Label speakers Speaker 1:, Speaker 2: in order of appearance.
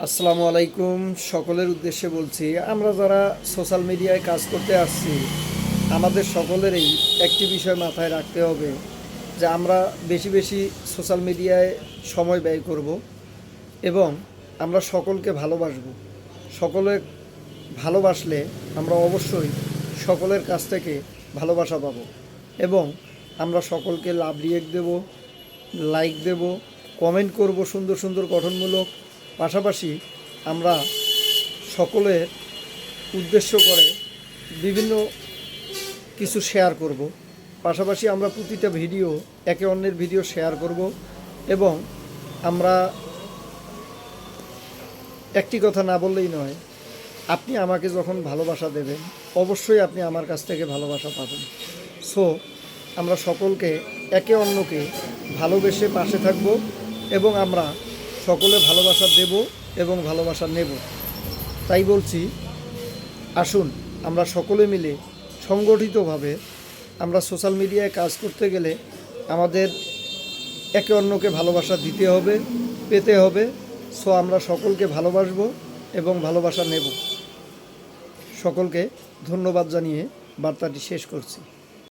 Speaker 1: আসসালামু আলাইকুম। সকলের উদ্দেশ্যে বলছি, আমরা যারা সোশ্যাল মিডিয়ায় কাজ করতে আসছি, আমাদের সকলেরই একটি বিষয় মাথায় রাখতে হবে যে আমরা বেশি বেশি সোশ্যাল মিডিয়ায় সময় ব্যয় করব এবং আমরা সকলকে ভালোবাসবো। সকলে ভালোবাসলে আমরা অবশ্যই সকলের কাছ থেকে ভালোবাসা পাবো এবং আমরা সকলকে লাভ রিয়েক্ট দেব, লাইক দেব, কমেন্ট করব সুন্দর সুন্দর গঠনমূলক। পাশাপাশি আমরা সকলের উদ্দেশ্য করে বিভিন্ন কিছু শেয়ার করব। পাশাপাশি আমরা প্রতিটা ভিডিও একে অন্যের ভিডিও শেয়ার করব এবং আমরা একটি কথা না বললেই নয়, আপনি আমাকে যখন ভালোবাসা দেবেন অবশ্যই আপনি আমার কাছ থেকে ভালোবাসা পাবেন। সো আমরা সকলকে একে অন্যকে ভালোবেসে পাশে থাকব এবং আমরা সকলে ভালোবাসা দেব এবং ভালোবাসা নেব। তাই বলছি, আসুন আমরা সকলে মিলে সংগঠিতভাবে আমরা সোশ্যাল মিডিয়ায় কাজ করতে গেলে আমাদের একে অন্যকে ভালোবাসা দিতে হবে, পেতে হবে। সো আমরা সকলকে ভালোবাসবো এবং ভালোবাসা নেব। সকলকে ধন্যবাদ জানিয়ে বার্তাটি শেষ করছি।